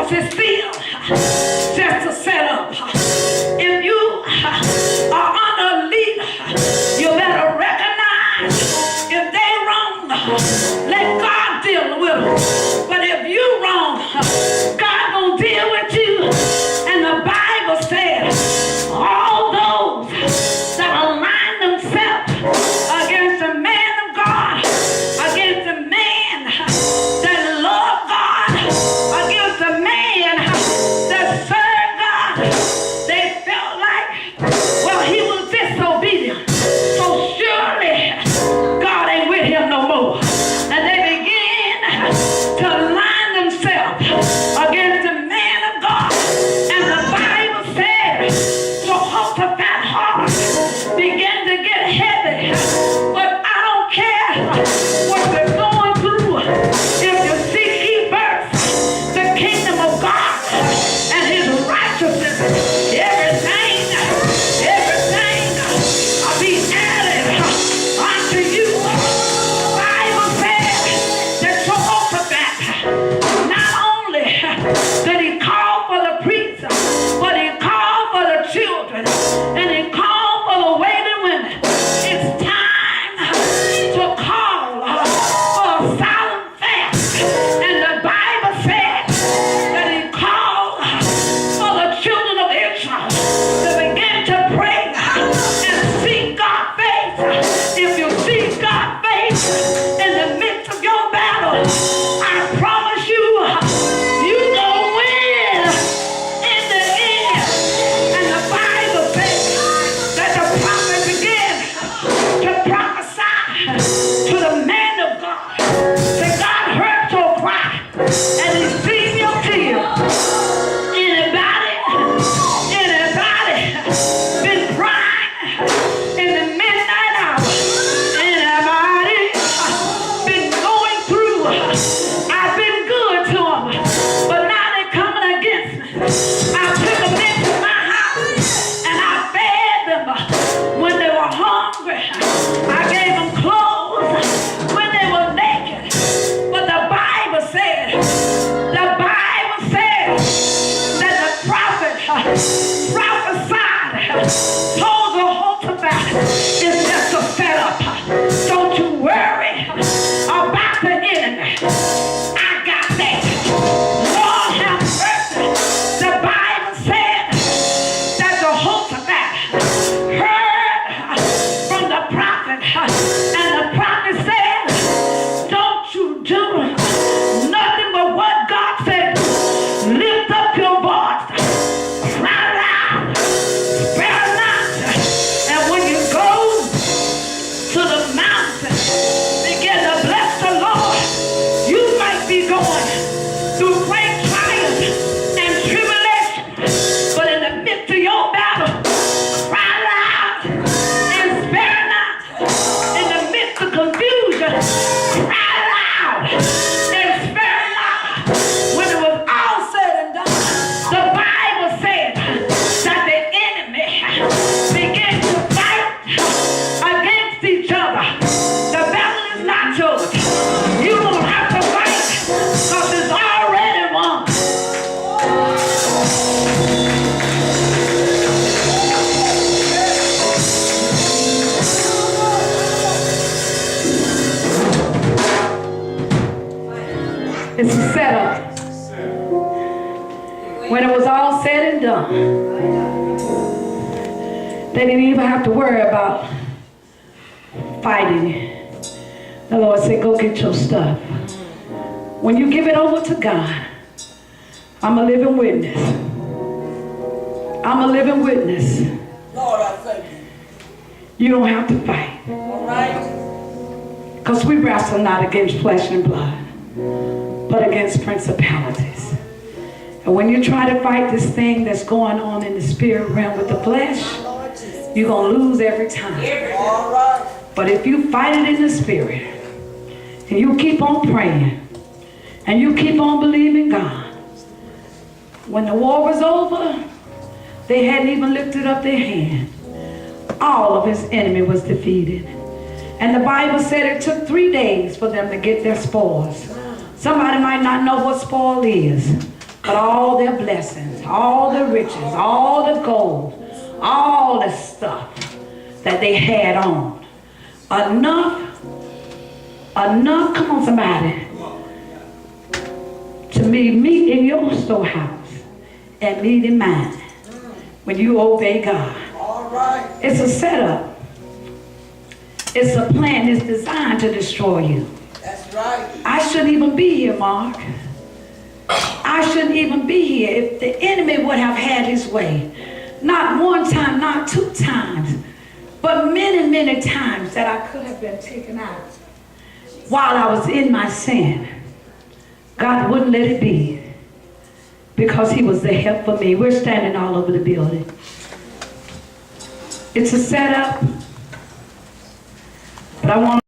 cross is still just a setup. If you are under a leader, you better recognize if they wrong, let God deal with them. But if you wrong, God gonna deal with you. And the Bible says, all those that align themselves against the man of God, against the man that love God, against the man that served God, they felt like, well, he was disobedient, so surely God ain't with him no more. And they began to align themselves against the man of God. And the Bible says, so Jehoshaphat's heart began to get heavy. But I don't care what they're going through. If you seek ye first the kingdom of God and his righteousness, everything will be added unto you. The Bible says that Jehoshaphat, not only did he call for the priests, but he called for the children, and he called for the waiting women. It's time to call for a solemn fast. And the Bible says that he called for the children of Israel to begin to pray and seek God's face. If you seek God's face in the midst of your battle, I promise you, you gonna win in the end. And the Bible says that the prophet began to prophesy to the man of God. That God heard your cry and he seen your tears. Anybody been crying in the midnight hour? Anybody been going through? I've been good to them, but now they're coming against me. I took them into my house and I fed them when they were hungry. I gave them clothes when they were naked. But the Bible said that the prophet prophesied, told Jehoshaphat, it's just a setup. Don't you worry about the enemy. I got that. Lord have mercy. The Bible said that Jehoshaphat heard from the prophet, and the prophet said, don't you do nothing but what God said. Lift up your voice, cry loud, spare not. And when you go to the mountain, begin to bless the Lord. You might be going through great trials and tribulation, but in the midst of your battle, cry loud and spare not. In the midst of confusion, cry loud and spare not. When it was all said and done, the Bible said that the enemy began to fight against each other. The battle is not yours. You don't have to fight because it's already won. It's a setup. When it was all said and done, they didn't even have to worry about fighting. The Lord said, go get your stuff. When you give it over to God, I'm a living witness. I'm a living witness. Lord, I thank you. You don't have to fight. All right. Because we wrestle not against flesh and blood, but against principalities. And when you try to fight this thing that's going on in the spirit realm with the flesh, you're going to lose every time. All right. But if you fight it in the spirit, and you keep on praying, and you keep on believing God, when the war was over, they hadn't even lifted up their hand. All of his enemy was defeated. And the Bible said it took 3 days for them to get their spoils. Somebody might not know what spoil is, But all their blessings, all the riches, all the gold, all the stuff that they had on, enough, come on somebody, to be meat in your storehouse and meat in mine when you obey God. All right. It's a setup. It's a plan. It's designed to destroy you. That's right. I shouldn't even be here, Mark. I shouldn't even be here if the enemy would have had his way. Not one time, not two times, but many, many times that I could have been taken out while I was in my sin. God wouldn't let it be because he was the help for me. We're standing all over the building. It's a setup, but I want